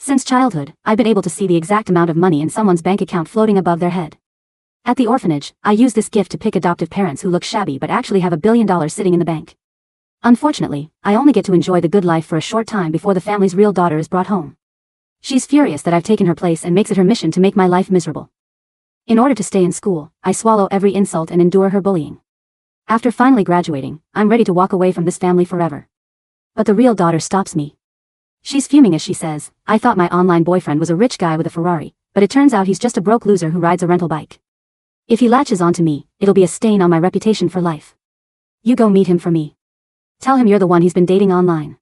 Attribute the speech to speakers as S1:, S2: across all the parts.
S1: Since childhood, I've been able to see the exact amount of money in someone's bank account floating above their head. At the orphanage, I used this gift to pick adoptive parents who look shabby but actually have $1 billion sitting in the bank. Unfortunately, I only get to enjoy the good life for a short time before the family's real daughter is brought home. She's furious that I've taken her place and makes it her mission to make my life miserable. In order to stay in school, I swallow every insult and endure her bullying. After finally graduating, I'm ready to walk away from this family forever. But the real daughter stops me. She's fuming as she says, "I thought my online boyfriend was a rich guy with a Ferrari, but it turns out he's just a broke loser who rides a rental bike. If he latches onto me, it'll be a stain on my reputation for life. You go meet him for me. Tell him you're the one he's been dating online."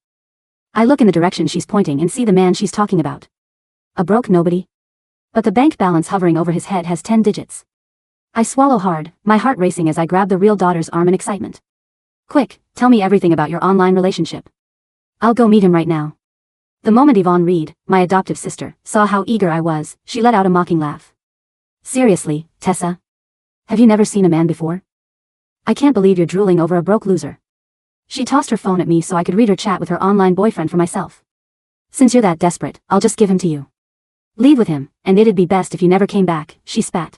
S1: I look in the direction she's pointing and see the man she's talking about. A broke nobody? But the bank balance hovering over his head has 10 digits. I swallow hard, my heart racing as I grab the real daughter's arm in excitement. "Quick, tell me everything about your online relationship. I'll go meet him right now." The moment Yvonne Reed, my adoptive sister, saw how eager I was, she let out a mocking laugh. "Seriously, Tessa? Have you never seen a man before? I can't believe you're drooling over a broke loser." She tossed her phone at me so I could read her chat with her online boyfriend for myself. "Since you're that desperate, I'll just give him to you. Leave with him, and it'd be best if you never came back," she spat.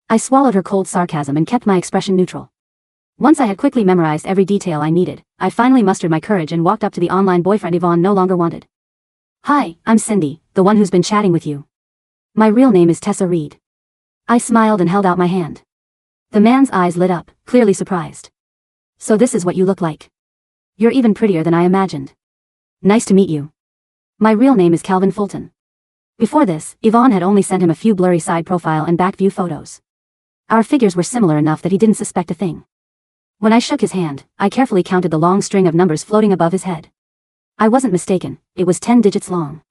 S1: I swallowed her cold sarcasm and kept my expression neutral. Once I had quickly memorized every detail I needed, I finally mustered my courage and walked up to the online boyfriend Yvonne no longer wanted. "Hi, I'm Cindy, the one who's been chatting with you. My real name is Tessa Reed." I smiled and held out my hand. The man's eyes lit up, clearly surprised. "So this is what you look like. You're even prettier than I imagined. Nice to meet you. My real name is Calvin Fulton." Before this, Yvonne had only sent him a few blurry side profile and back view photos. Our figures were similar enough that he didn't suspect a thing. When I shook his hand, I carefully counted the long string of numbers floating above his head. I wasn't mistaken, it was 10 digits long.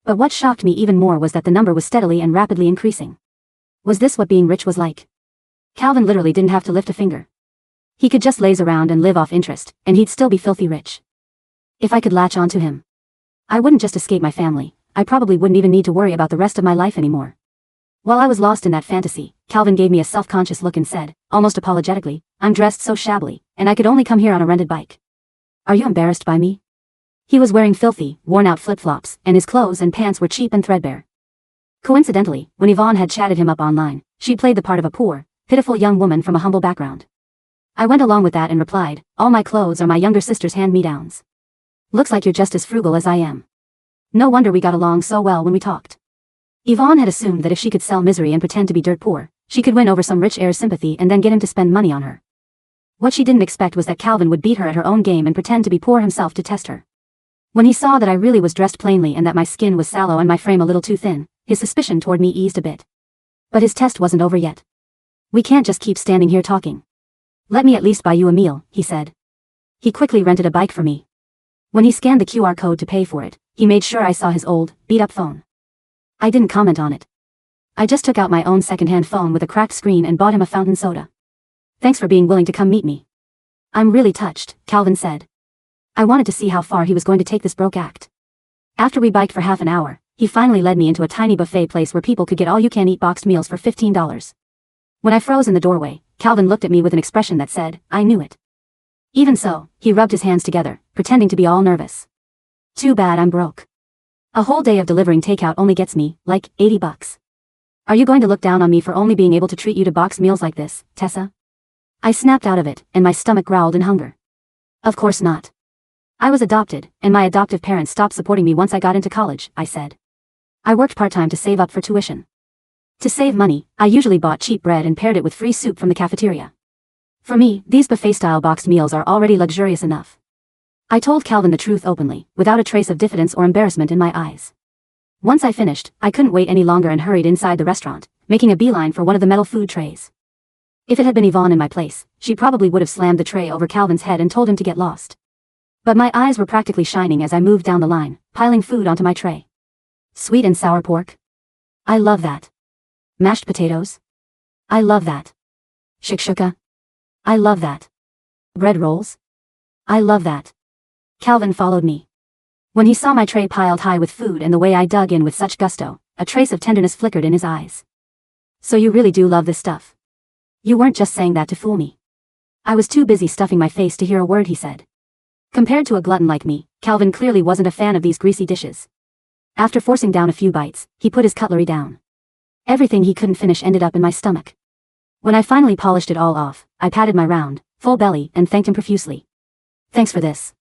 S1: But what shocked me even more was that the number was steadily and rapidly increasing. Was this what being rich was like? Calvin literally didn't have to lift a finger. He could just laze around and live off interest, and he'd still be filthy rich. If I could latch onto him, I wouldn't just escape my family, I probably wouldn't even need to worry about the rest of my life anymore. While I was lost in that fantasy, Calvin gave me a self-conscious look and said, almost apologetically, "I'm dressed so shabbily, and I could only come here on a rented bike. Are you embarrassed by me?" He was wearing filthy, worn-out flip-flops, and his clothes and pants were cheap and threadbare. Coincidentally, when Yvonne had chatted him up online, she played the part of a poor, pitiful young woman from a humble background. I went along with that and replied, "All my clothes are my younger sister's hand-me-downs. Looks like you're just as frugal as I am. No wonder we got along so well when we talked." Yvonne had assumed that if she could sell misery and pretend to be dirt poor, she could win over some rich heir's sympathy and then get him to spend money on her. What she didn't expect was that Calvin would beat her at her own game and pretend to be poor himself to test her. When he saw that I really was dressed plainly and that my skin was sallow and my frame a little too thin, his suspicion toward me eased a bit. But his test wasn't over yet. "We can't just keep standing here talking. Let me at least buy you a meal," he said. He quickly rented a bike for me. When he scanned the QR code to pay for it, he made sure I saw his old, beat-up phone. I didn't comment on it. I just took out my own second-hand phone with a cracked screen and bought him a fountain soda. "Thanks for being willing to come meet me." "I'm really touched," Calvin said. I wanted to see how far he was going to take this broke act. After we biked for half an hour, he finally led me into a tiny buffet place where people could get all-you-can-eat boxed meals for $15. When I froze in the doorway, Calvin looked at me with an expression that said, "I knew it." Even so, he rubbed his hands together, pretending to be all nervous. "Too bad I'm broke. A whole day of delivering takeout only gets me, like, $80. Are you going to look down on me for only being able to treat you to boxed meals like this, Tessa?" I snapped out of it, and my stomach growled in hunger. "Of course not. I was adopted, and my adoptive parents stopped supporting me once I got into college," I said. I worked part-time to save up for tuition. To save money, I usually bought cheap bread and paired it with free soup from the cafeteria. For me, these buffet-style boxed meals are already luxurious enough. I told Calvin the truth openly, without a trace of diffidence or embarrassment in my eyes. Once I finished, I couldn't wait any longer and hurried inside the restaurant, making a beeline for one of the metal food trays. If it had been Yvonne in my place, she probably would have slammed the tray over Calvin's head and told him to get lost. But my eyes were practically shining as I moved down the line, piling food onto my tray. Sweet and sour pork? I love that. Mashed potatoes? I love that. Shakshuka? I love that. Bread rolls? I love that. Calvin followed me. When he saw my tray piled high with food and the way I dug in with such gusto, a trace of tenderness flickered in his eyes. "So you really do love this stuff? You weren't just saying that to fool me." I was too busy stuffing my face to hear a word he said. Compared to a glutton like me, Calvin clearly wasn't a fan of these greasy dishes. After forcing down a few bites, he put his cutlery down. Everything he couldn't finish ended up in my stomach. When I finally polished it all off, I patted my round, full belly and thanked him profusely. Thanks for this.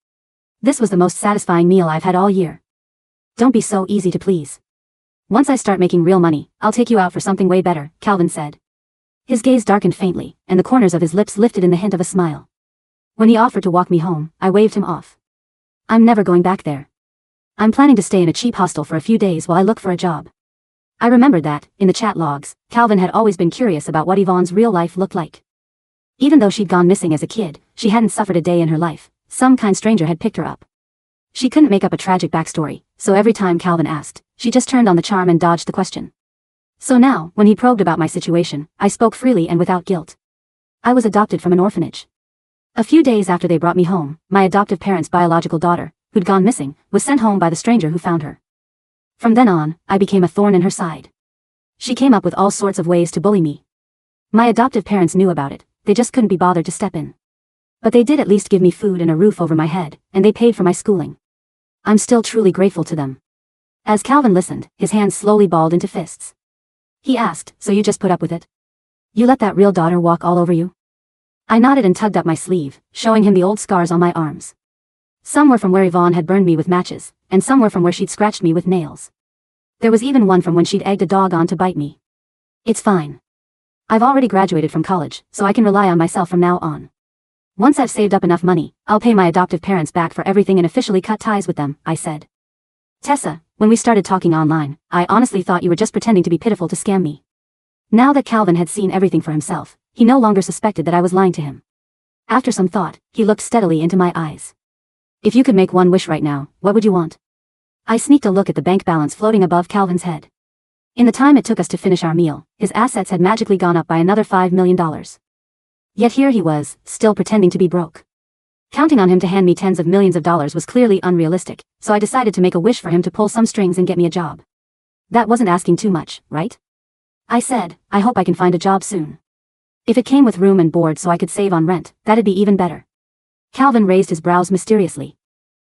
S1: This was the most satisfying meal I've had all year. Don't be so easy to please. Once I start making real money, I'll take you out for something way better, Calvin said. His gaze darkened faintly, and the corners of his lips lifted in the hint of a smile. When he offered to walk me home, I waved him off. I'm never going back there. I'm planning to stay in a cheap hostel for a few days while I look for a job. I remembered that, in the chat logs, Calvin had always been curious about what Yvonne's real life looked like. Even though she'd gone missing as a kid, she hadn't suffered a day in her life. Some kind stranger had picked her up. She couldn't make up a tragic backstory, so every time Calvin asked, she just turned on the charm and dodged the question. So now, when he probed about my situation, I spoke freely and without guilt. I was adopted from an orphanage. A few days after they brought me home, my adoptive parents' biological daughter, who'd gone missing, was sent home by the stranger who found her. From then on, I became a thorn in her side. She came up with all sorts of ways to bully me. My adoptive parents knew about it, they just couldn't be bothered to step in. But they did at least give me food and a roof over my head, and they paid for my schooling. I'm still truly grateful to them. As Calvin listened, his hands slowly balled into fists. He asked, so you just put up with it? You let that real daughter walk all over you? I nodded and tugged up my sleeve, showing him the old scars on my arms. Some were from where Yvonne had burned me with matches, and some were from where she'd scratched me with nails. There was even one from when she'd egged a dog on to bite me. It's fine. I've already graduated from college, so I can rely on myself from now on. Once I've saved up enough money, I'll pay my adoptive parents back for everything and officially cut ties with them, I said. Tessa, when we started talking online, I honestly thought you were just pretending to be pitiful to scam me. Now that Calvin had seen everything for himself, he no longer suspected that I was lying to him. After some thought, he looked steadily into my eyes. If you could make one wish right now, what would you want? I sneaked a look at the bank balance floating above Calvin's head. In the time it took us to finish our meal, his assets had magically gone up by another $5 million. Yet here he was, still pretending to be broke. Counting on him to hand me tens of millions of dollars was clearly unrealistic, so I decided to make a wish for him to pull some strings and get me a job. That wasn't asking too much, right? I said, I hope I can find a job soon. If it came with room and board so I could save on rent, that'd be even better. Calvin raised his brows mysteriously.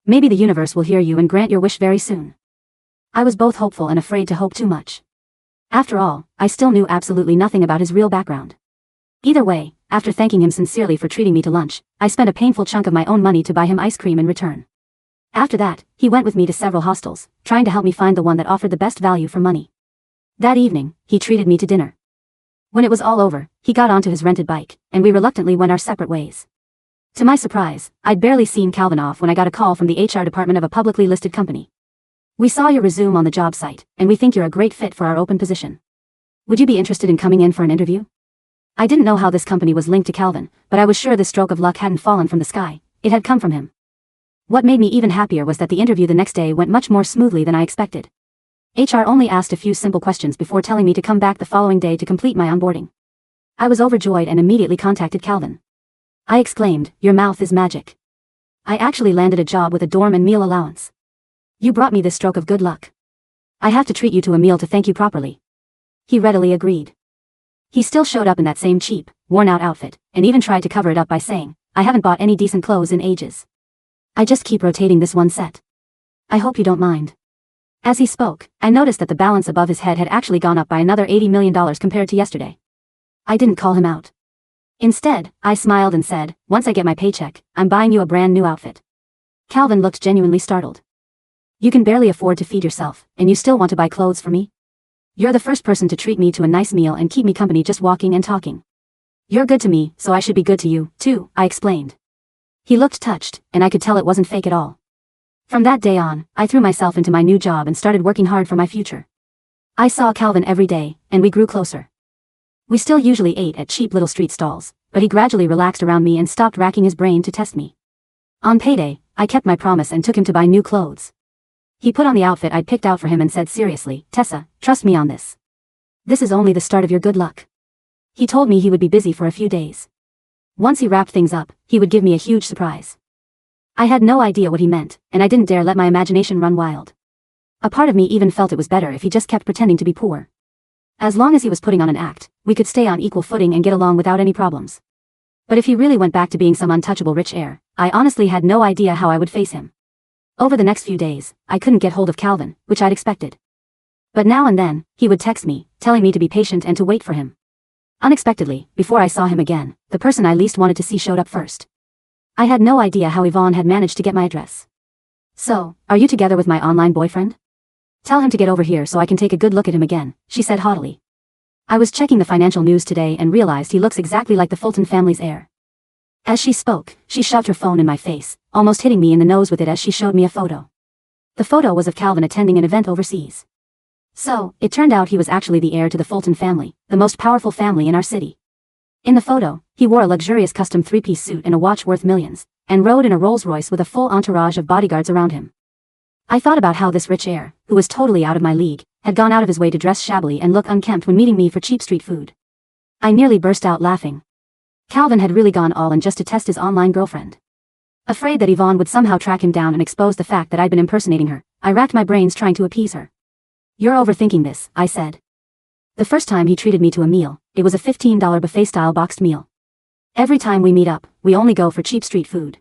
S1: Maybe the universe will hear you and grant your wish very soon. I was both hopeful and afraid to hope too much. After all, I still knew absolutely nothing about his real background. Either way, after thanking him sincerely for treating me to lunch, I spent a painful chunk of my own money to buy him ice cream in return. After that, he went with me to several hostels, trying to help me find the one that offered the best value for money. That evening, he treated me to dinner. When it was all over, he got onto his rented bike, and we reluctantly went our separate ways. To my surprise, I'd barely seen Calvin off when I got a call from the HR department of a publicly listed company. We saw your resume on the job site, and we think you're a great fit for our open position. Would you be interested in coming in for an interview? I didn't know how this company was linked to Calvin, but I was sure this stroke of luck hadn't fallen from the sky, it had come from him. What made me even happier was that the interview the next day went much more smoothly than I expected. HR only asked a few simple questions before telling me to come back the following day to complete my onboarding. I was overjoyed and immediately contacted Calvin. I exclaimed, your mouth is magic. I actually landed a job with a dorm and meal allowance. You brought me this stroke of good luck. I have to treat you to a meal to thank you properly. He readily agreed. He still showed up in that same cheap, worn-out outfit, and even tried to cover it up by saying, I haven't bought any decent clothes in ages. I just keep rotating this one set. I hope you don't mind. As he spoke, I noticed that the balance above his head had actually gone up by another $80 million compared to yesterday. I didn't call him out. Instead, I smiled and said, once I get my paycheck, I'm buying you a brand new outfit. Calvin looked genuinely startled. You can barely afford to feed yourself, and you still want to buy clothes for me? You're the first person to treat me to a nice meal and keep me company just walking and talking. You're good to me, so I should be good to you, too, I explained. He looked touched, and I could tell it wasn't fake at all. From that day on, I threw myself into my new job and started working hard for my future. I saw Calvin every day, and we grew closer. We still usually ate at cheap little street stalls, but he gradually relaxed around me and stopped racking his brain to test me. On payday, I kept my promise and took him to buy new clothes. He put on the outfit I'd picked out for him and said seriously, Tessa, trust me on this. This is only the start of your good luck. He told me he would be busy for a few days. Once he wrapped things up, he would give me a huge surprise. I had no idea what he meant, and I didn't dare let my imagination run wild. A part of me even felt it was better if he just kept pretending to be poor. As long as he was putting on an act, we could stay on equal footing and get along without any problems. But if he really went back to being some untouchable rich heir, I honestly had no idea how I would face him. Over the next few days, I couldn't get hold of Calvin, which I'd expected. But now and then, he would text me, telling me to be patient and to wait for him. Unexpectedly, before I saw him again, the person I least wanted to see showed up first. I had no idea how Yvonne had managed to get my address. "So, are you together with my online boyfriend? Tell him to get over here so I can take a good look at him again," she said haughtily. I was checking the financial news today and realized he looks exactly like the Fulton family's heir. As she spoke, she shoved her phone in my face, almost hitting me in the nose with it as she showed me a photo. The photo was of Calvin attending an event overseas. So, it turned out he was actually the heir to the Fulton family, the most powerful family in our city. In the photo, he wore a luxurious custom three-piece suit and a watch worth millions, and rode in a Rolls-Royce with a full entourage of bodyguards around him. I thought about how this rich heir, who was totally out of my league, had gone out of his way to dress shabbily and look unkempt when meeting me for cheap street food. I nearly burst out laughing. Calvin had really gone all in just to test his online girlfriend. Afraid that Yvonne would somehow track him down and expose the fact that I'd been impersonating her, I racked my brains trying to appease her. "You're overthinking this," I said. The first time he treated me to a meal, it was a $15 buffet-style boxed meal. Every time we meet up, we only go for cheap street food.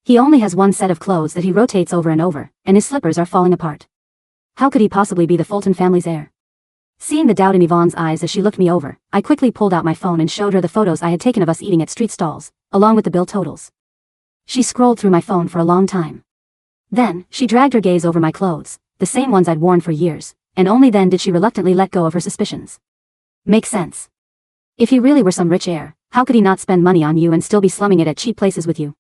S1: He only has one set of clothes that he rotates over and over, and his slippers are falling apart. How could he possibly be the Fulton family's heir? Seeing the doubt in Yvonne's eyes as she looked me over, I quickly pulled out my phone and showed her the photos I had taken of us eating at street stalls, along with the bill totals. She scrolled through my phone for a long time. Then, she dragged her gaze over my clothes, the same ones I'd worn for years, and only then did she reluctantly let go of her suspicions. Makes sense. If he really were some rich heir, how could he not spend money on you and still be slumming it at cheap places with you?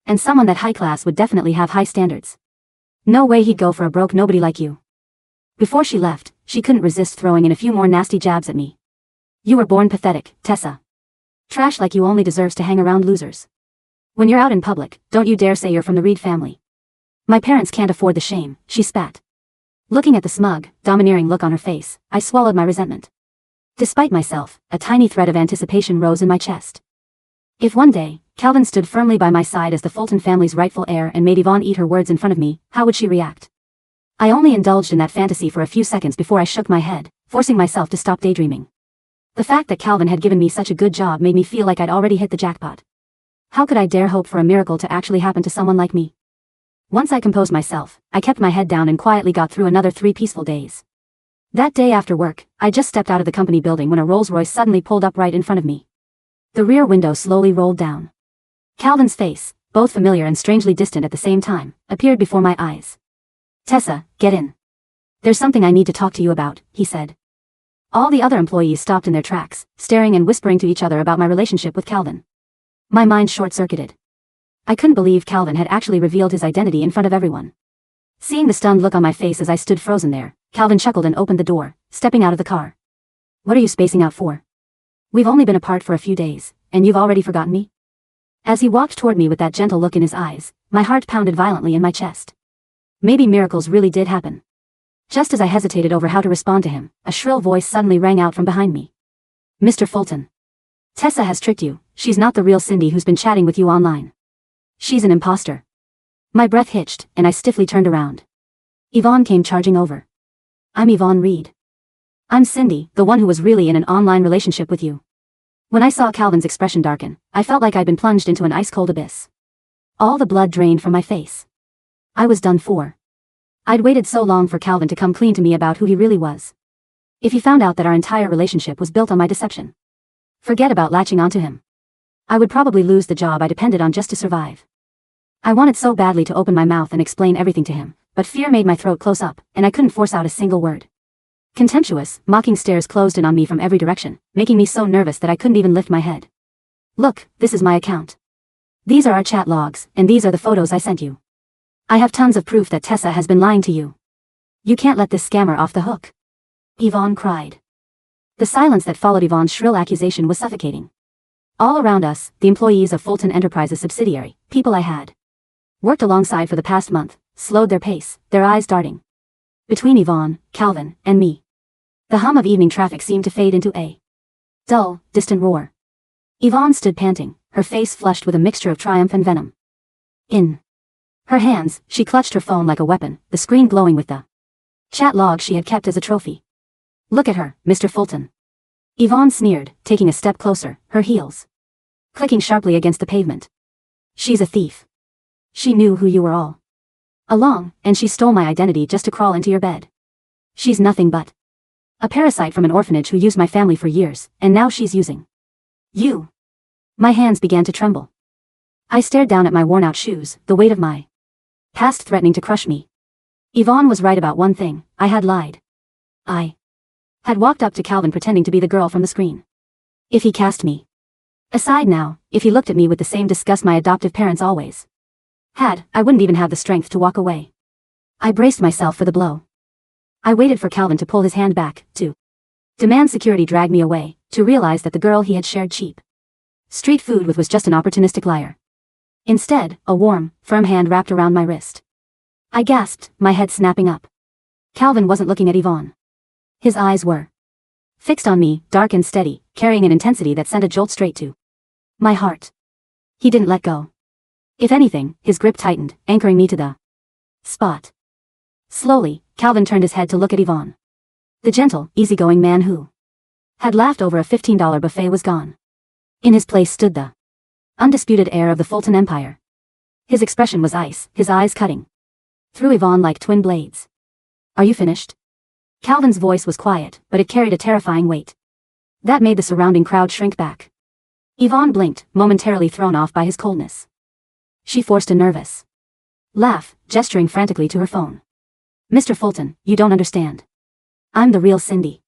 S1: And someone that high class would definitely have high standards. No way he'd go for a broke nobody like you. Before she left, she couldn't resist throwing in a few more nasty jabs at me. "You were born pathetic, Tessa. Trash like you only deserves to hang around losers. When you're out in public, don't you dare say you're from the Reed family. My parents can't afford the shame," she spat. Looking at the smug, domineering look on her face, I swallowed my resentment. Despite myself, a tiny thread of anticipation rose in my chest. If one day, Calvin stood firmly by my side as the Fulton family's rightful heir and made Yvonne eat her words in front of me, how would she react? I only indulged in that fantasy for a few seconds before I shook my head, forcing myself to stop daydreaming. The fact that Calvin had given me such a good job made me feel like I'd already hit the jackpot. How could I dare hope for a miracle to actually happen to someone like me? Once I composed myself, I kept my head down and quietly got through another 3 peaceful days. That day after work, I just stepped out of the company building when a Rolls-Royce suddenly pulled up right in front of me. The rear window slowly rolled down. Calvin's face, both familiar and strangely distant at the same time, appeared before my eyes. "Tessa, get in. There's something I need to talk to you about," he said. All the other employees stopped in their tracks, staring and whispering to each other about my relationship with Calvin. My mind short-circuited. I couldn't believe Calvin had actually revealed his identity in front of everyone. Seeing the stunned look on my face as I stood frozen there, Calvin chuckled and opened the door, stepping out of the car. "What are you spacing out for? We've only been apart for a few days, and you've already forgotten me?" As he walked toward me with that gentle look in his eyes, my heart pounded violently in my chest. Maybe miracles really did happen. Just as I hesitated over how to respond to him, a shrill voice suddenly rang out from behind me. "Mr. Fulton. Tessa has tricked you. She's not the real Cindy who's been chatting with you online. She's an imposter." My breath hitched, and I stiffly turned around. Yvonne came charging over. "I'm Yvonne Reed. I'm Cindy, the one who was really in an online relationship with you." When I saw Calvin's expression darken, I felt like I'd been plunged into an ice-cold abyss. All the blood drained from my face. I was done for. I'd waited so long for Calvin to come clean to me about who he really was. If he found out that our entire relationship was built on my deception, forget about latching onto him. I would probably lose the job I depended on just to survive. I wanted so badly to open my mouth and explain everything to him, but fear made my throat close up, and I couldn't force out a single word. Contemptuous, mocking stares closed in on me from every direction, making me so nervous that I couldn't even lift my head. "Look, this is my account. These are our chat logs, and these are the photos I sent you. I have tons of proof that Tessa has been lying to you. You can't let this scammer off the hook," Yvonne cried. The silence that followed Yvonne's shrill accusation was suffocating. All around us, the employees of Fulton Enterprises subsidiary, people I had worked alongside for the past month, slowed their pace, their eyes darting between Yvonne, Calvin, and me. The hum of evening traffic seemed to fade into a dull, distant roar. Yvonne stood panting, her face flushed with a mixture of triumph and venom. In her hands, she clutched her phone like a weapon, the screen glowing with the chat log she had kept as a trophy. "Look at her, Mr. Fulton." Yvonne sneered, taking a step closer, her heels clicking sharply against the pavement. "She's a thief. She knew who you were all Along, and she stole my identity just to crawl into your bed. She's nothing but a parasite from an orphanage who used my family for years, and now she's using you. My hands began to tremble. I stared down at my worn-out shoes, the weight of my past threatening to crush me. Yvonne was right about one thing, I had lied. I had walked up to Calvin pretending to be the girl from the screen. If he cast me aside now, if he looked at me with the same disgust my adoptive parents always had, I wouldn't even have the strength to walk away. I braced myself for the blow. I waited for Calvin to pull his hand back, to demand security drag me away, to realize that the girl he had shared cheap street food with was just an opportunistic liar. Instead, a warm, firm hand wrapped around my wrist. I gasped, my head snapping up. Calvin wasn't looking at Yvonne. His eyes were fixed on me, dark and steady, carrying an intensity that sent a jolt straight to my heart. He didn't let go. If anything, his grip tightened, anchoring me to the spot. Slowly, Calvin turned his head to look at Yvonne. The gentle, easygoing man who had laughed over a $15 buffet was gone. In his place stood the undisputed heir of the Fulton Empire. His expression was ice, his eyes cutting through Yvonne like twin blades. Are you finished? Calvin's voice was quiet, but it carried a terrifying weight that made the surrounding crowd shrink back. Yvonne blinked, momentarily thrown off by his coldness. She forced a nervous laugh, gesturing frantically to her phone. Mr. Fulton, you don't understand. I'm the real Cindy.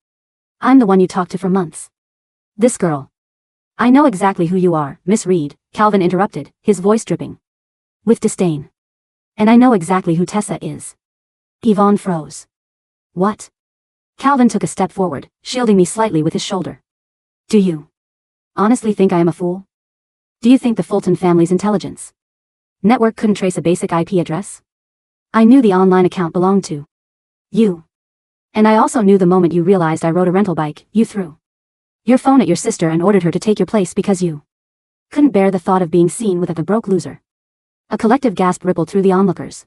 S1: I'm the one you talked to for months. This girl. I know exactly who you are, Miss Reed, Calvin interrupted, his voice dripping with disdain. And I know exactly who Tessa is. Yvonne froze. What? Calvin took a step forward, shielding me slightly with his shoulder. Do you honestly think I am a fool? Do you think the Fulton family's intelligence network couldn't trace a basic IP address? I knew the online account belonged to you. And I also knew the moment you realized I rode a rental bike, you threw your phone at your sister and ordered her to take your place because you couldn't bear the thought of being seen with a broke loser. A collective gasp rippled through the onlookers.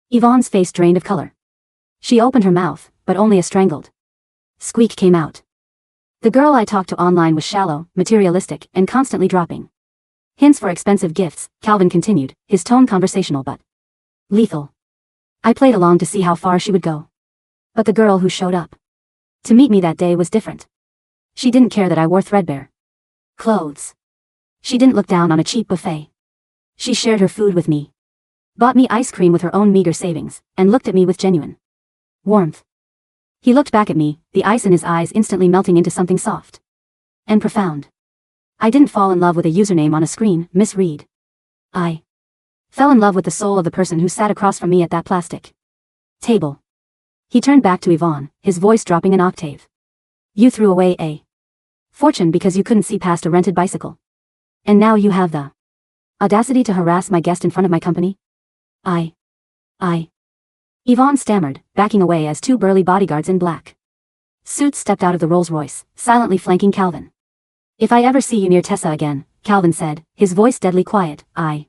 S1: Yvonne's face drained of color. She opened her mouth, but only a strangled squeak came out. The girl I talked to online was shallow, materialistic, and constantly dropping hints for expensive gifts, Calvin continued, his tone conversational but lethal. I played along to see how far she would go. But the girl who showed up to meet me that day was different. She didn't care that I wore threadbare clothes. She didn't look down on a cheap buffet. She shared her food with me, bought me ice cream with her own meager savings, and looked at me with genuine warmth. He looked back at me, the ice in his eyes instantly melting into something soft and profound. I didn't fall in love with a username on a screen, Miss Reed. I fell in love with the soul of the person who sat across from me at that plastic table. He turned back to Yvonne, his voice dropping an octave. You threw away a fortune because you couldn't see past a rented bicycle. And now you have the audacity to harass my guest in front of my company? I. Yvonne stammered, backing away as two burly bodyguards in black suits stepped out of the Rolls-Royce, silently flanking Calvin. If I ever see you near Tessa again, Calvin said, his voice deadly quiet, I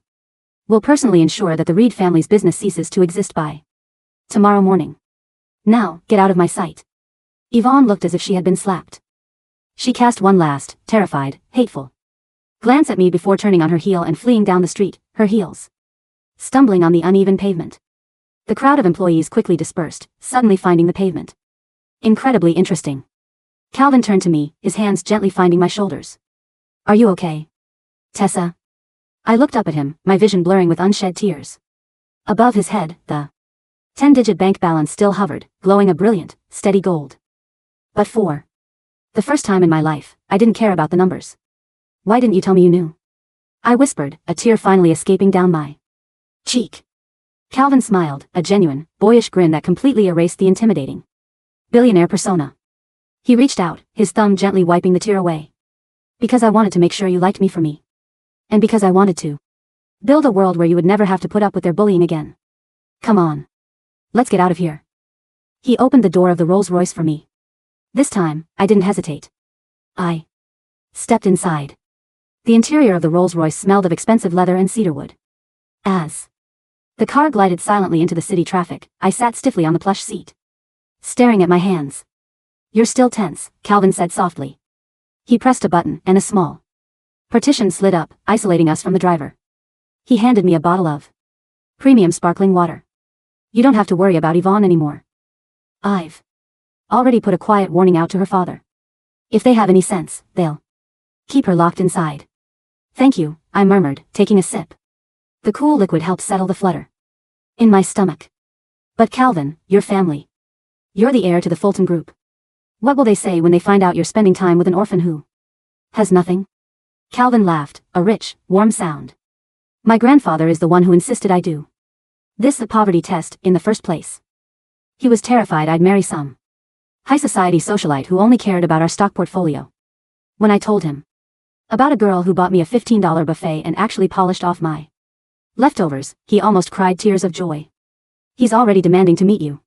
S1: will personally ensure that the Reed family's business ceases to exist by tomorrow morning. Now, get out of my sight. Yvonne looked as if she had been slapped. She cast one last, terrified, hateful glance at me before turning on her heel and fleeing down the street, her heels stumbling on the uneven pavement. The crowd of employees quickly dispersed, suddenly finding the pavement incredibly interesting. Calvin turned to me, his hands gently finding my shoulders. Are you okay, Tessa? I looked up at him, my vision blurring with unshed tears. Above his head, the 10-digit bank balance still hovered, glowing a brilliant, steady gold. But for the first time in my life, I didn't care about the numbers. Why didn't you tell me you knew? I whispered, a tear finally escaping down my cheek. Calvin smiled, a genuine, boyish grin that completely erased the intimidating billionaire persona. He reached out, his thumb gently wiping the tear away. Because I wanted to make sure you liked me for me. And because I wanted to build a world where you would never have to put up with their bullying again. Come on. Let's get out of here. He opened the door of the Rolls-Royce for me. This time, I didn't hesitate. I stepped inside. The interior of the Rolls-Royce smelled of expensive leather and cedarwood. As the car glided silently into the city traffic, I sat stiffly on the plush seat, staring at my hands. You're still tense, Calvin said softly. He pressed a button, and a small partition slid up, isolating us from the driver. He handed me a bottle of premium sparkling water. You don't have to worry about Yvonne anymore. I've already put a quiet warning out to her father. If they have any sense, they'll keep her locked inside. Thank you, I murmured, taking a sip. The cool liquid helped settle the flutter in my stomach. But Calvin, your family. You're the heir to the Fulton Group. What will they say when they find out you're spending time with an orphan who has nothing? Calvin laughed, a rich, warm sound. My grandfather is the one who insisted I do this a poverty test in the first place. He was terrified I'd marry some high society socialite who only cared about our stock portfolio. When I told him about a girl who bought me a $15 buffet and actually polished off my leftovers, he almost cried tears of joy. He's already demanding to meet you.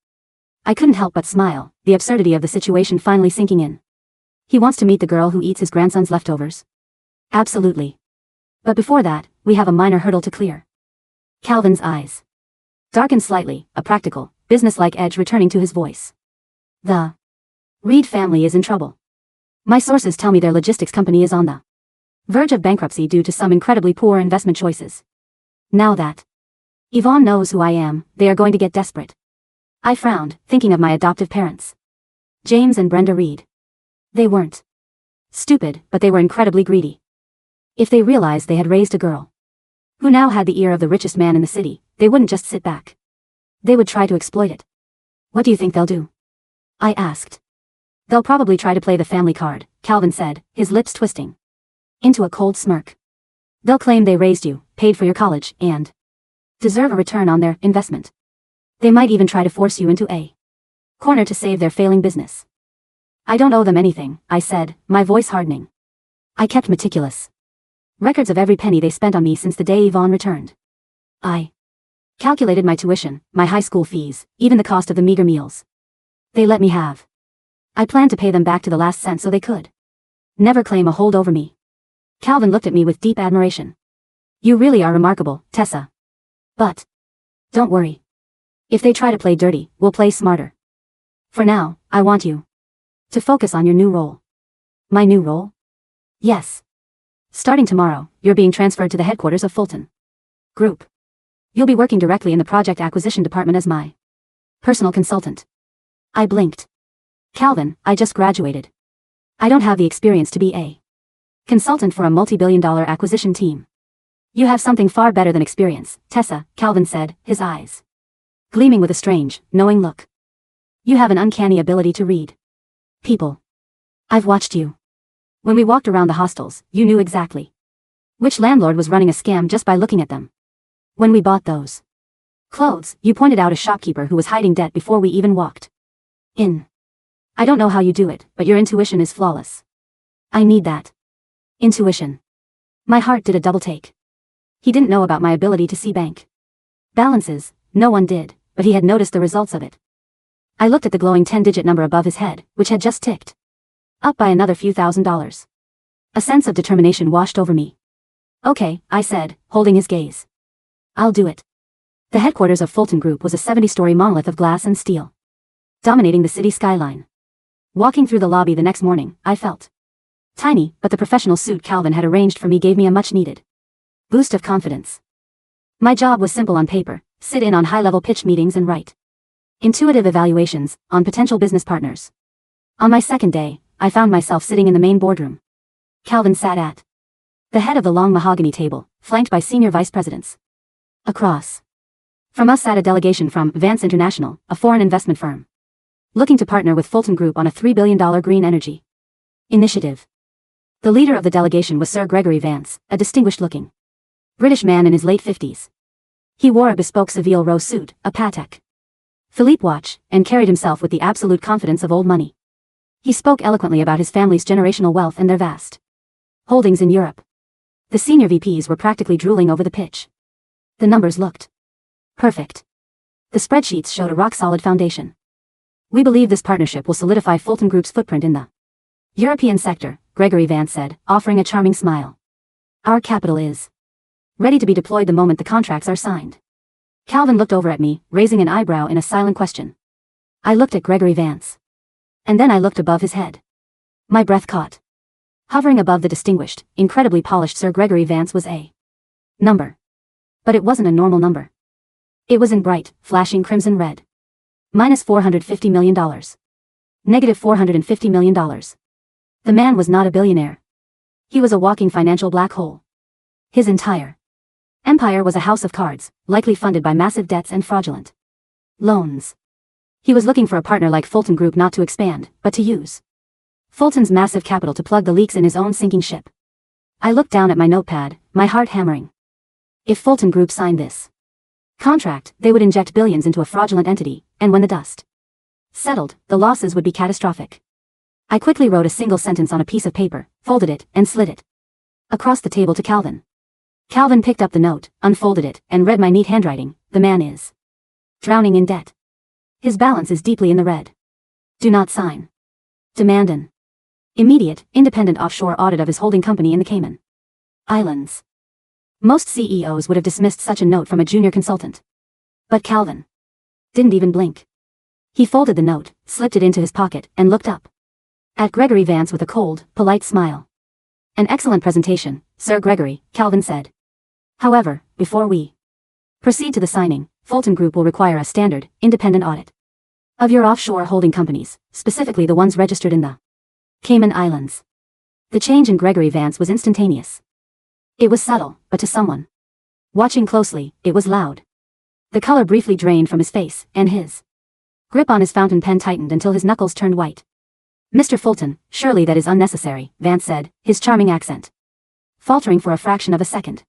S1: I couldn't help but smile, the absurdity of the situation finally sinking in. He wants to meet the girl who eats his grandson's leftovers? Absolutely. But before that, we have a minor hurdle to clear. Calvin's eyes darkened slightly, a practical, business-like edge returning to his voice. The Reed family is in trouble. My sources tell me their logistics company is on the verge of bankruptcy due to some incredibly poor investment choices. Now that Yvonne knows who I am, they are going to get desperate. I frowned, thinking of my adoptive parents. James and Brenda Reed. They weren't stupid, but they were incredibly greedy. If they realized they had raised a girl who now had the ear of the richest man in the city, they wouldn't just sit back. They would try to exploit it. What do you think they'll do? I asked. They'll probably try to play the family card, Calvin said, his lips twisting into a cold smirk. They'll claim they raised you, paid for your college, and deserve a return on their investment. They might even try to force you into a corner to save their failing business. I don't owe them anything, I said, my voice hardening. I kept meticulous records of every penny they spent on me since the day Yvonne returned. I calculated my tuition, my high school fees, even the cost of the meager meals they let me have. I planned to pay them back to the last cent so they could never claim a hold over me. Calvin looked at me with deep admiration. You really are remarkable, Tessa. But don't worry. If they try to play dirty, we'll play smarter. For now, I want you to focus on your new role. My new role? Yes. Starting tomorrow, you're being transferred to the headquarters of Fulton Group. You'll be working directly in the project acquisition department as my personal consultant. I blinked. Calvin, I just graduated. I don't have the experience to be a consultant for a multi-billion-dollar acquisition team. You have something far better than experience, Tessa, Calvin said, his eyes gleaming with a strange, knowing look. You have an uncanny ability to read people. I've watched you. When we walked around the hostels, you knew exactly which landlord was running a scam just by looking at them. When we bought those clothes, you pointed out a shopkeeper who was hiding debt before we even walked in. I don't know how you do it, but your intuition is flawless. I need that intuition. My heart did a double take. He didn't know about my ability to see bank balances, no one did, but he had noticed the results of it. I looked at the glowing 10-digit number above his head, which had just ticked up by another few $1,000s. A sense of determination washed over me. Okay, I said, holding his gaze. I'll do it. The headquarters of Fulton Group was a 70-story monolith of glass and steel, dominating the city skyline. Walking through the lobby the next morning, I felt tiny, but the professional suit Calvin had arranged for me gave me a much-needed boost of confidence. My job was simple on paper: sit in on high-level pitch meetings and write intuitive evaluations on potential business partners. On my second day, I found myself sitting in the main boardroom. Calvin sat at the head of the long mahogany table, flanked by senior vice presidents. Across from us sat a delegation from Vance International, a foreign investment firm, looking to partner with Fulton Group on a $3 billion green energy initiative. The leader of the delegation was Sir Gregory Vance, a distinguished-looking British man in his late 50s. He wore a bespoke Savile Row suit, a Patek Philippe watch, and carried himself with the absolute confidence of old money. He spoke eloquently about his family's generational wealth and their vast holdings in Europe. The senior VPs were practically drooling over the pitch. The numbers looked perfect. The spreadsheets showed a rock-solid foundation. We believe this partnership will solidify Fulton Group's footprint in the European sector, Gregory Vance said, offering a charming smile. Our capital is ready to be deployed the moment the contracts are signed. Calvin looked over at me, raising an eyebrow in a silent question. I looked at Gregory Vance. And then I looked above his head. My breath caught. Hovering above the distinguished, incredibly polished Sir Gregory Vance was a number. But it wasn't a normal number. It was in bright, flashing crimson red. Minus $450 million. Negative $450 million. The man was not a billionaire. He was a walking financial black hole. His entire empire was a house of cards, likely funded by massive debts and fraudulent loans. He was looking for a partner like Fulton Group, not to expand, but to use Fulton's massive capital to plug the leaks in his own sinking ship. I looked down at my notepad, my heart hammering. If Fulton Group signed this contract, they would inject billions into a fraudulent entity, and when the dust settled, the losses would be catastrophic. I quickly wrote a single sentence on a piece of paper, folded it, and slid it across the table to Calvin. Calvin picked up the note, unfolded it, and read my neat handwriting. The man is drowning in debt. His balance is deeply in the red. Do not sign. Demand an immediate, independent offshore audit of his holding company in the Cayman Islands. Most CEOs would have dismissed such a note from a junior consultant. But Calvin didn't even blink. He folded the note, slipped it into his pocket, and looked up at Gregory Vance with a cold, polite smile. An excellent presentation, Sir Gregory, Calvin said. However, before we proceed to the signing, Fulton Group will require a standard, independent audit of your offshore holding companies, specifically the ones registered in the Cayman Islands. The change in Gregory Vance was instantaneous. It was subtle, but to someone watching closely, it was loud. The color briefly drained from his face, and his grip on his fountain pen tightened until his knuckles turned white. Mr. Fulton, surely that is unnecessary, Vance said, his charming accent faltering for a fraction of a second.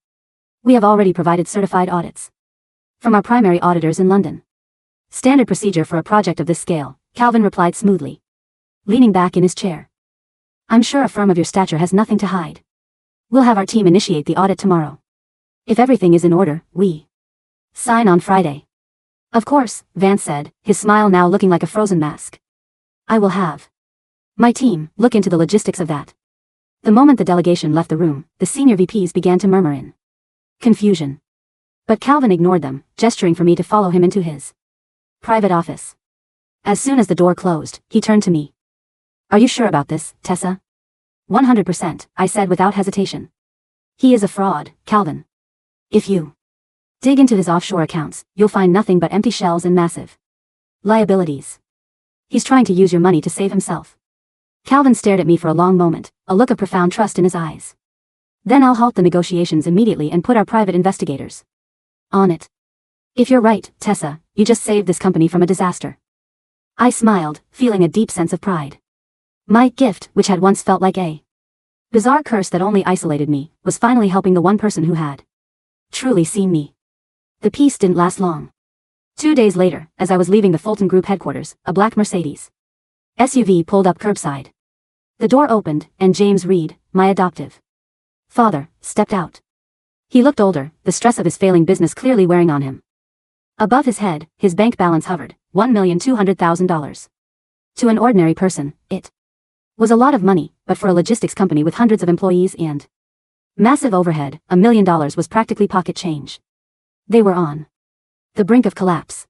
S1: We have already provided certified audits from our primary auditors in London. Standard procedure for a project of this scale, Calvin replied smoothly, leaning back in his chair. I'm sure a firm of your stature has nothing to hide. We'll have our team initiate the audit tomorrow. If everything is in order, we sign on Friday. Of course, Vance said, his smile now looking like a frozen mask. I will have my team look into the logistics of that. The moment the delegation left the room, the senior VPs began to murmur in confusion. But Calvin ignored them, gesturing for me to follow him into his private office. As soon as the door closed, he turned to me. Are you sure about this, Tessa? 100%, I said without hesitation. He is a fraud, Calvin. If you dig into his offshore accounts, you'll find nothing but empty shells and massive liabilities. He's trying to use your money to save himself. Calvin stared at me for a long moment, a look of profound trust in his eyes. Then I'll halt the negotiations immediately and put our private investigators on it. If you're right, Tessa, you just saved this company from a disaster. I smiled, feeling a deep sense of pride. My gift, which had once felt like a bizarre curse that only isolated me, was finally helping the one person who had truly seen me. The peace didn't last long. 2 days later, as I was leaving the Fulton Group headquarters, a black Mercedes SUV pulled up curbside. The door opened, and James Reed, my adoptive father, stepped out. He looked older, the stress of his failing business clearly wearing on him. Above his head, his bank balance hovered, $1,200,000. To an ordinary person, it was a lot of money, but for a logistics company with hundreds of employees and massive overhead, $1 million was practically pocket change. They were on the brink of collapse.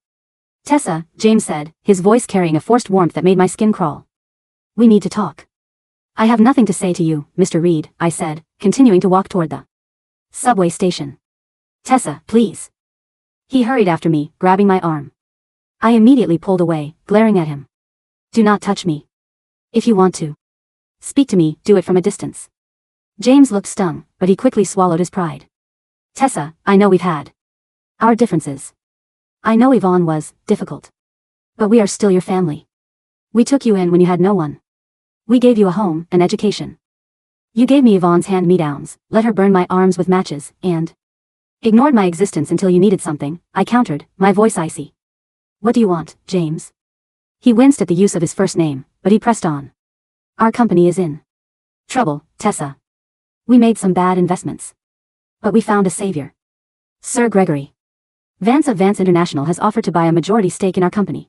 S1: Tessa, James said, his voice carrying a forced warmth that made my skin crawl. We need to talk. I have nothing to say to you, Mr. Reed, I said, continuing to walk toward the subway station. Tessa, please. He hurried after me, grabbing my arm. I immediately pulled away, glaring at him. Do not touch me. If you want to speak to me, do it from a distance. James looked stung, but he quickly swallowed his pride. Tessa, I know we've had our differences. I know Yvonne was difficult. But we are still your family. We took you in when you had no one. We gave you a home, an education. You gave me Yvonne's hand-me-downs, let her burn my arms with matches, and ignored my existence until you needed something, I countered, my voice icy. What do you want, James? He winced at the use of his first name, but he pressed on. Our company is in trouble, Tessa. We made some bad investments. But we found a savior. Sir Gregory Vance of Vance International has offered to buy a majority stake in our company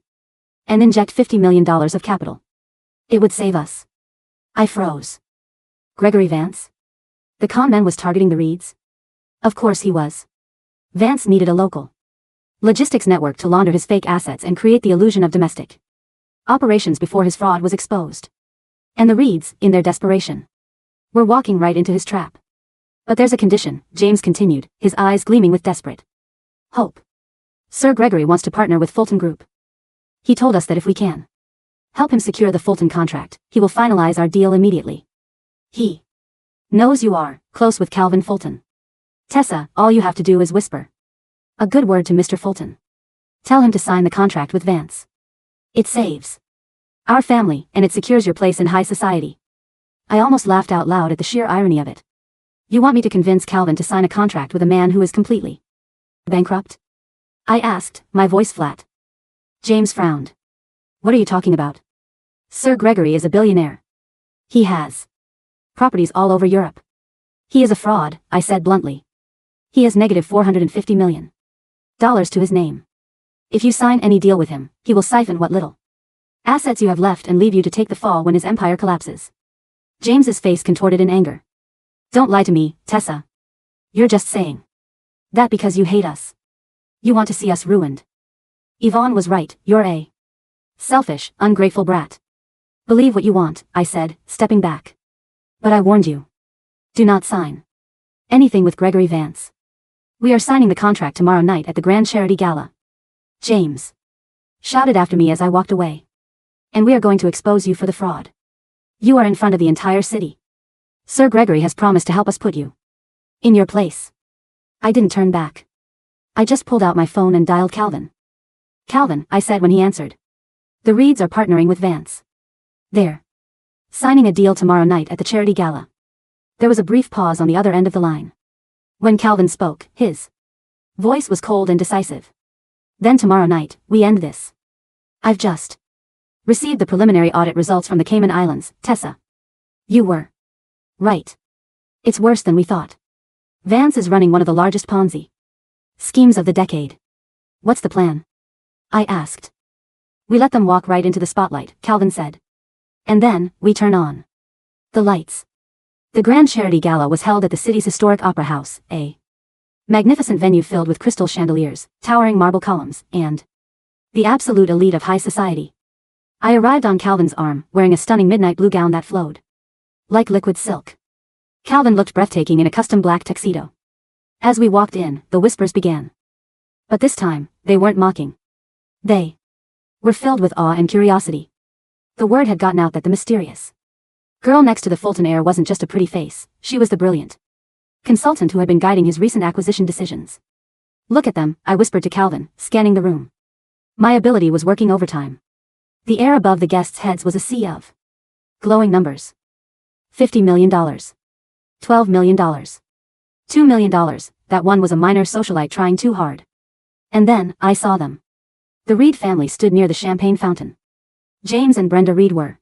S1: and inject $50 million of capital. It would save us. I froze. Gregory Vance? The con man was targeting the Reeds? Of course he was. Vance needed a local logistics network to launder his fake assets and create the illusion of domestic operations before his fraud was exposed. And the Reeds, in their desperation, were walking right into his trap. But there's a condition, James continued, his eyes gleaming with desperate hope. Sir Gregory wants to partner with Fulton Group. He told us that if we can help him secure the Fulton contract, he will finalize our deal immediately. He knows you are close with Calvin Fulton. Tessa, all you have to do is whisper a good word to Mr. Fulton. Tell him to sign the contract with Vance. It saves our family, and it secures your place in high society. I almost laughed out loud at the sheer irony of it. You want me to convince Calvin to sign a contract with a man who is completely bankrupt? I asked, my voice flat. James frowned. What are you talking about? Sir Gregory is a billionaire. He has properties all over Europe. He is a fraud, I said bluntly. He has negative $450 million to his name. If you sign any deal with him, he will siphon what little assets you have left and leave you to take the fall when his empire collapses. James's face contorted in anger. Don't lie to me, Tessa. You're just saying that because you hate us. You want to see us ruined. Yvonne was right, you're a selfish, ungrateful brat. Believe what you want, I said, stepping back. But I warned you. Do not sign anything with Gregory Vance. We are signing the contract tomorrow night at the Grand Charity Gala. James shouted after me as I walked away. And we are going to expose you for the fraud. You are in front of the entire city. Sir Gregory has promised to help us put you in your place. I didn't turn back. I just pulled out my phone and dialed Calvin. Calvin, I said when he answered. The Reeds are partnering with Vance. They're signing a deal tomorrow night at the charity gala. There was a brief pause on the other end of the line. When Calvin spoke, his voice was cold and decisive. Then tomorrow night, we end this. I've just received the preliminary audit results from the Cayman Islands, Tessa. You were right. It's worse than we thought. Vance is running one of the largest Ponzi schemes of the decade. What's the plan? I asked. We let them walk right into the spotlight, Calvin said. And then, we turn on the lights. The Grand Charity Gala was held at the city's historic opera house, a magnificent venue filled with crystal chandeliers, towering marble columns, and the absolute elite of high society. I arrived on Calvin's arm, wearing a stunning midnight blue gown that flowed like liquid silk. Calvin looked breathtaking in a custom black tuxedo. As we walked in, the whispers began. But this time, they weren't mocking. They were filled with awe and curiosity. The word had gotten out that the mysterious girl next to the Fulton heir wasn't just a pretty face, she was the brilliant consultant who had been guiding his recent acquisition decisions. Look at them, I whispered to Calvin, scanning the room. My ability was working overtime. The air above the guests' heads was a sea of glowing numbers. $50 million. $12 million. $2 million, that one was a minor socialite trying too hard. And then, I saw them. The Reed family stood near the champagne fountain. James and Brenda Reed were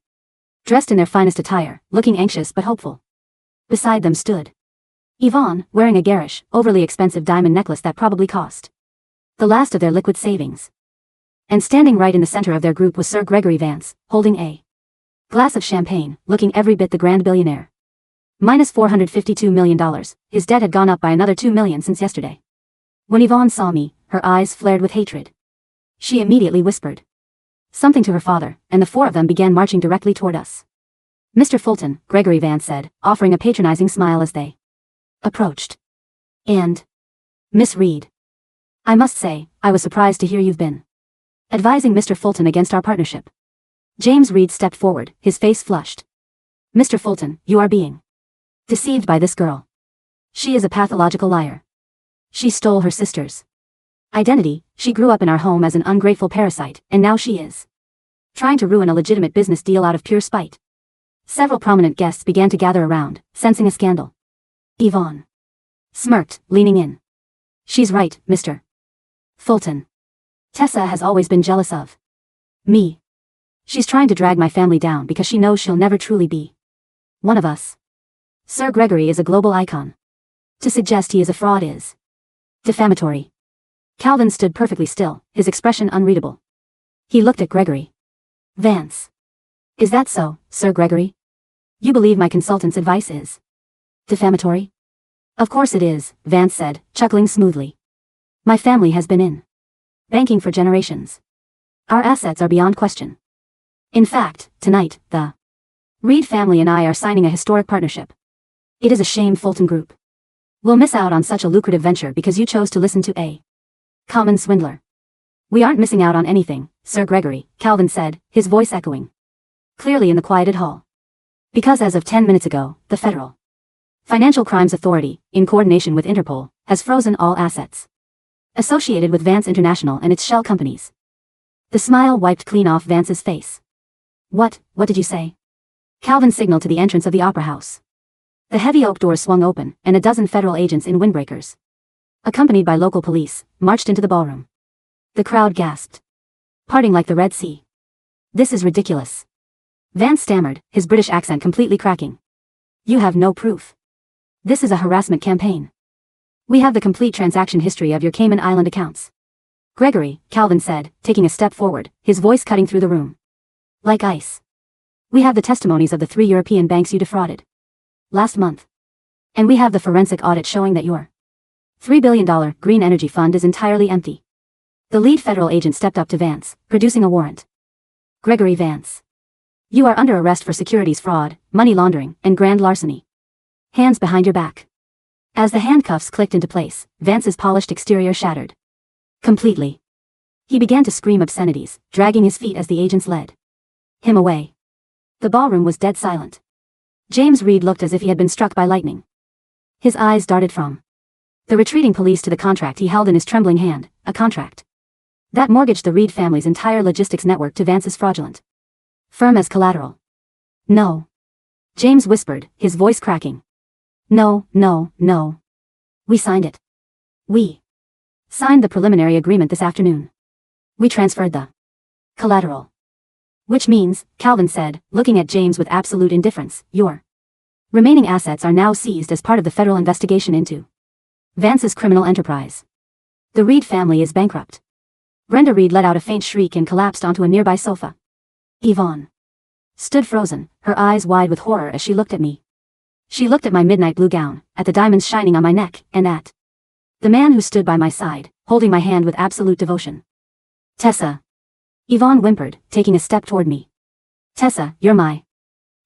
S1: dressed in their finest attire, looking anxious but hopeful. Beside them stood Yvonne, wearing a garish, overly expensive diamond necklace that probably cost the last of their liquid savings. And standing right in the center of their group was Sir Gregory Vance, holding a glass of champagne, looking every bit the grand billionaire. Minus $452 million, his debt had gone up by another $2 million since yesterday. When Yvonne saw me, her eyes flared with hatred. She immediately whispered something to her father, and the four of them began marching directly toward us. Mr. Fulton, Gregory Vance said, offering a patronizing smile as they approached. And Miss Reed. I must say, I was surprised to hear you've been advising Mr. Fulton against our partnership. James Reed stepped forward, his face flushed. Mr. Fulton, you are being deceived by this girl. She is a pathological liar. She stole her sister's identity, she grew up in our home as an ungrateful parasite, and now she is trying to ruin a legitimate business deal out of pure spite. Several prominent guests began to gather around, sensing a scandal. Yvonne smirked, leaning in. She's right, Mr. Fulton. Tessa has always been jealous of me. She's trying to drag my family down because she knows she'll never truly be one of us. Sir Gregory is a global icon. To suggest he is a fraud is defamatory. Calvin stood perfectly still, his expression unreadable. He looked at Gregory Vance. Is that so, Sir Gregory? You believe my consultant's advice is defamatory? Of course it is, Vance said, chuckling smoothly. My family has been in banking for generations. Our assets are beyond question. In fact, tonight, the Reed family and I are signing a historic partnership. It is a shame Fulton Group will miss out on such a lucrative venture because you chose to listen to a common swindler. We aren't missing out on anything, Sir Gregory, Calvin said, his voice echoing clearly in the quieted hall. Because as of 10 minutes ago, the Federal Financial Crimes Authority, in coordination with Interpol, has frozen all assets associated with Vance International and its shell companies. The smile wiped clean off Vance's face. What did you say? Calvin signaled to the entrance of the opera house. The heavy oak doors swung open, and a dozen federal agents in windbreakers, accompanied by local police, marched into the ballroom. The crowd gasped, parting like the Red Sea. This is ridiculous. Vance stammered, his British accent completely cracking. You have no proof. This is a harassment campaign. We have the complete transaction history of your Cayman Island accounts. Gregory, Calvin said, taking a step forward, his voice cutting through the room like ice. We have the testimonies of the 3 European banks you defrauded last month. And we have the forensic audit showing that your $3 billion green energy fund is entirely empty. The lead federal agent stepped up to Vance, producing a warrant. Gregory Vance. You are under arrest for securities fraud, money laundering, and grand larceny. Hands behind your back. As the handcuffs clicked into place, Vance's polished exterior shattered completely. He began to scream obscenities, dragging his feet as the agents led him away. The ballroom was dead silent. James Reed looked as if he had been struck by lightning. His eyes darted from the retreating police to the contract he held in his trembling hand, a contract that mortgaged the Reed family's entire logistics network to Vance's fraudulent firm as collateral. No. James whispered, his voice cracking. No. We signed it. We signed the preliminary agreement this afternoon. We transferred the collateral. Which means, Calvin said, looking at James with absolute indifference, your remaining assets are now seized as part of the federal investigation into Vance's criminal enterprise. The Reed family is bankrupt. Brenda Reed let out a faint shriek and collapsed onto a nearby sofa. Yvonne stood frozen, her eyes wide with horror as she looked at me. She looked at my midnight blue gown, at the diamonds shining on my neck, and at the man who stood by my side, holding my hand with absolute devotion. Tessa. Yvonne whimpered, taking a step toward me. Tessa, you're my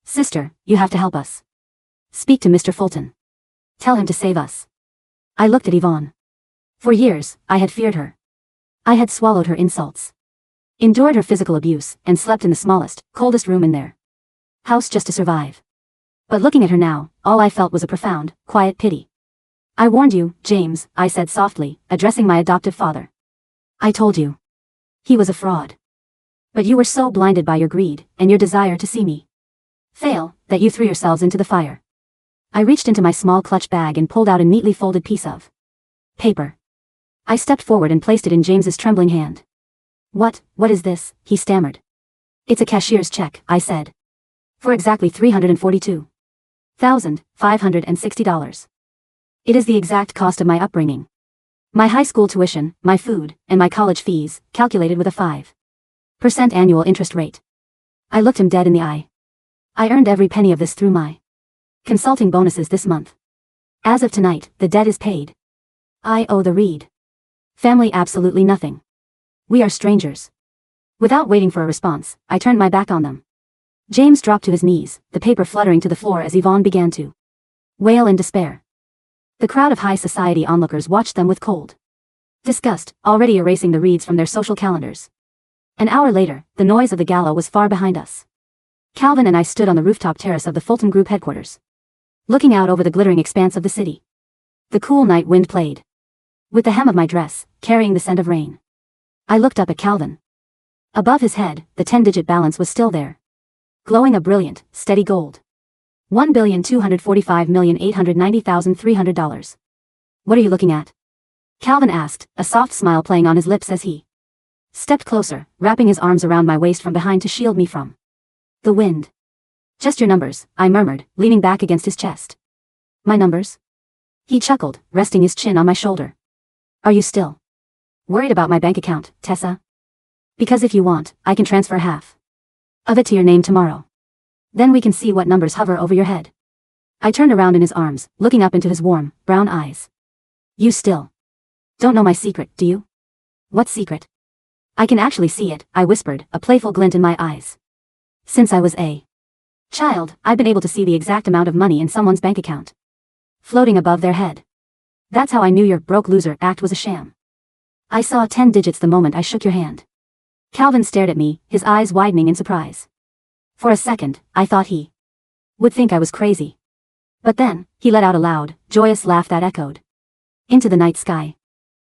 S1: sister, you have to help us. Speak to Mr. Fulton. Tell him to save us. I looked at Yvonne. For years, I had feared her. I had swallowed her insults, endured her physical abuse, and slept in the smallest, coldest room in their house just to survive. But looking at her now, all I felt was a profound, quiet pity. I warned you, James, I said softly, addressing my adoptive father. I told you. He was a fraud. But you were so blinded by your greed, and your desire to see me fail, that you threw yourselves into the fire. I reached into my small clutch bag and pulled out a neatly folded piece of paper. I stepped forward and placed it in James's trembling hand. What is this? He stammered. It's a cashier's check, I said. For exactly $342,560. It is the exact cost of my upbringing. My high school tuition, my food, and my college fees, calculated with a 5% annual interest rate. I looked him dead in the eye. I earned every penny of this through my consulting bonuses this month. As of tonight, the debt is paid. I owe the Reed family absolutely nothing. We are strangers. Without waiting for a response, I turned my back on them. James dropped to his knees, the paper fluttering to the floor as Yvonne began to wail in despair. The crowd of high society onlookers watched them with cold disgust, already erasing the Reeds from their social calendars. An hour later, the noise of the gala was far behind us. Calvin and I stood on the rooftop terrace of the Fulton Group headquarters, looking out over the glittering expanse of the city. The cool night wind played with the hem of my dress, carrying the scent of rain. I looked up at Calvin. Above his head, the 10-digit balance was still there, glowing a brilliant, steady gold. $1,245,890,300. What are you looking at? Calvin asked, a soft smile playing on his lips as he stepped closer, wrapping his arms around my waist from behind to shield me from the wind. Just your numbers, I murmured, leaning back against his chest. My numbers? He chuckled, resting his chin on my shoulder. Are you still worried about my bank account, Tessa? Because if you want, I can transfer half of it to your name tomorrow. Then we can see what numbers hover over your head. I turned around in his arms, looking up into his warm, brown eyes. You still don't know my secret, do you? What secret? I can actually see it, I whispered, a playful glint in my eyes. Since I was a child, I've been able to see the exact amount of money in someone's bank account floating above their head. That's how I knew your broke loser act was a sham. I saw 10 digits the moment I shook your hand. Calvin stared at me, his eyes widening in surprise. For a second, I thought he would think I was crazy. But then, he let out a loud, joyous laugh that echoed into the night sky.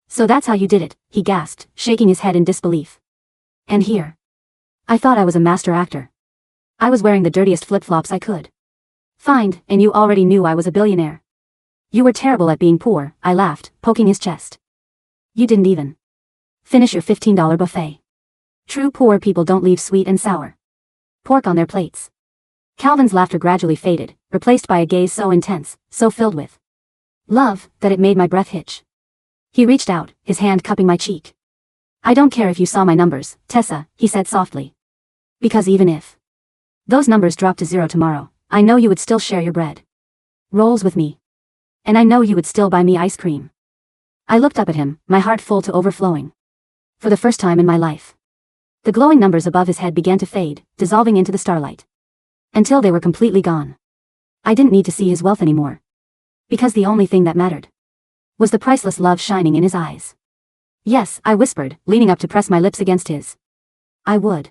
S1: So that's how you did it, he gasped, shaking his head in disbelief. And here. I thought I was a master actor. I was wearing the dirtiest flip-flops I could find, and you already knew I was a billionaire. You were terrible at being poor, I laughed, poking his chest. You didn't even finish your $15 buffet. True poor people don't leave sweet and sour pork on their plates. Calvin's laughter gradually faded, replaced by a gaze so intense, so filled with love, that it made my breath hitch. He reached out, his hand cupping my cheek. I don't care if you saw my numbers, Tessa, he said softly. Because even if those numbers dropped to 0 tomorrow, I know you would still share your bread rolls with me. And I know you would still buy me ice cream. I looked up at him, my heart full to overflowing. For the first time in my life. The glowing numbers above his head began to fade, dissolving into the starlight. Until they were completely gone. I didn't need to see his wealth anymore. Because the only thing that mattered was the priceless love shining in his eyes. Yes, I whispered, leaning up to press my lips against his. I would